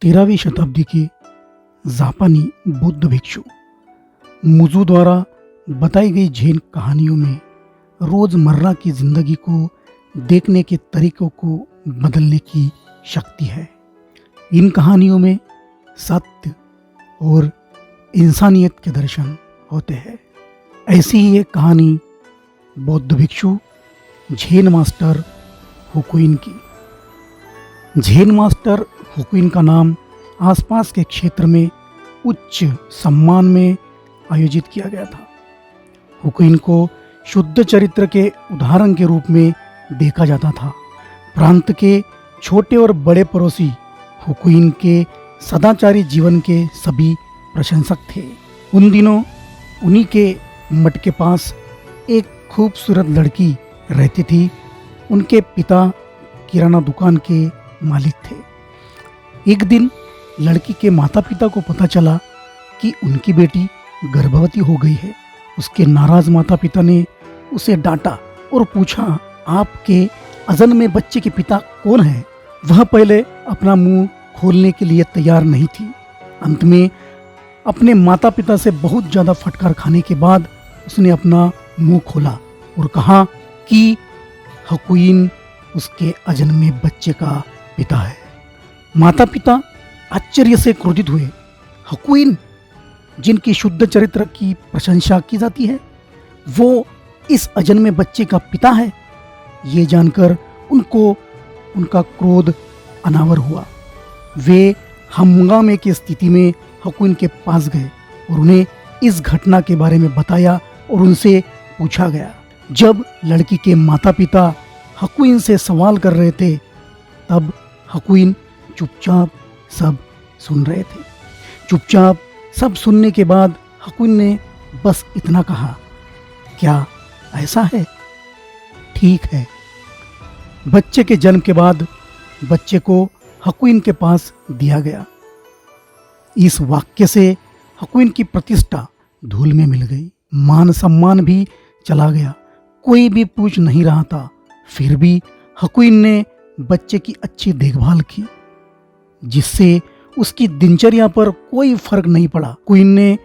13वीं शताब्दी के जापानी बौद्ध भिक्षु मुजू द्वारा बताई गई जैन कहानियों में रोज़मर्रा की ज़िंदगी को देखने के तरीकों को बदलने की शक्ति है। इन कहानियों में सत्य और इंसानियत के दर्शन होते हैं। ऐसी ही एक कहानी बौद्ध भिक्षु झेन मास्टर हुकुइन की। झेन मास्टर हुकुइन का नाम आसपास के क्षेत्र में उच्च सम्मान में आयोजित किया गया था। हुकुइन को शुद्ध चरित्र के उदाहरण के रूप में देखा जाता था। प्रांत के छोटे और बड़े पड़ोसी हुकुइन के सदाचारी जीवन के सभी प्रशंसक थे। उन दिनों उन्हीं के मठ के पास एक खूबसूरत लड़की रहती थी। उनके पिता किराना दुकान के मालिक थे। एक दिन लड़की के माता पिता को पता चला कि उनकी बेटी गर्भवती हो गई है। उसके नाराज माता पिता ने उसे डांटा और पूछा, आपके अजन में बच्चे के पिता कौन है? वह पहले अपना मुंह खोलने के लिए तैयार नहीं थी। अंत में अपने माता पिता से बहुत ज़्यादा फटकार खाने के बाद उसने अपना मुंह खोला और कहा कि हुकुइन उसके अजन में बच्चे का पिता है। माता पिता आश्चर्य से क्रोधित हुए। हुकुइन, जिनकी शुद्ध चरित्र की प्रशंसा की जाती है, वो इस अजन में बच्चे का पिता है। ये जानकर उनको उनका क्रोध अनावर हुआ। वे हंगामे की स्थिति में हुकुइन के पास गए और उन्हें इस घटना के बारे में बताया और उनसे पूछा गया। जब लड़की के माता पिता हुकुइन से सवाल कर रहे थे तब हुकुइन चुपचाप सब सुन रहे थे। चुपचाप सब सुनने के बाद हुकुइन ने बस इतना कहा, क्या ऐसा है? ठीक है। बच्चे के जन्म के बाद बच्चे को हुकुइन के पास दिया गया। इस वाक्य से हुकुइन की प्रतिष्ठा धूल में मिल गई। मान सम्मान भी चला गया। कोई भी पूछ नहीं रहा था। फिर भी हुकुइन ने बच्चे की अच्छी देखभाल की, जिससे उसकी दिनचर्या पर कोई फर्क नहीं पड़ा। हुकुइन ने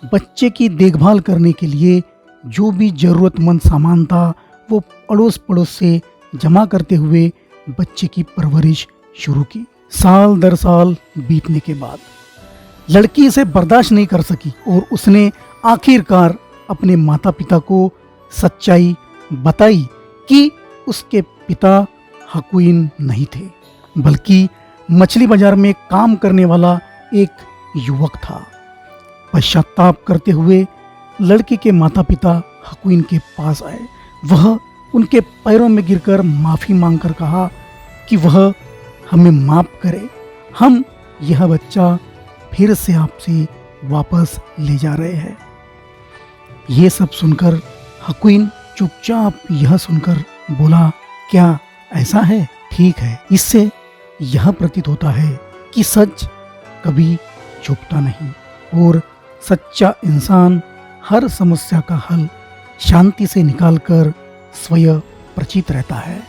बच्चे की देखभाल करने के लिए जो भी जरूरतमंद सामान था वो अड़ोस पड़ोस से जमा करते हुए बच्चे की परवरिश शुरू की। साल दर साल बीतने के बाद लड़की इसे बर्दाश्त नहीं कर सकी और उसने आखिरकार अपने माता पिता को सच्चाई बताई कि उसके पिता हुकुइन नहीं थे, बल्कि मछली बाजार में काम करने वाला एक युवक था। पश्चाताप करते हुए लड़के के माता पिता हुकुइन के पास आए। वह उनके पैरों में गिरकर माफ़ी मांगकर कहा कि वह हमें माफ़ करे। हम यह बच्चा फिर से आपसे वापस ले जा रहे हैं। ये सब सुनकर हुकुइन चुपचाप यह सुनकर बोला, क्या ऐसा है? ठीक है। इससे यह प्रतीत होता है कि सच कभी छुपता नहीं और सच्चा इंसान हर समस्या का हल शांति से निकालकर स्वयं प्रचित रहता है।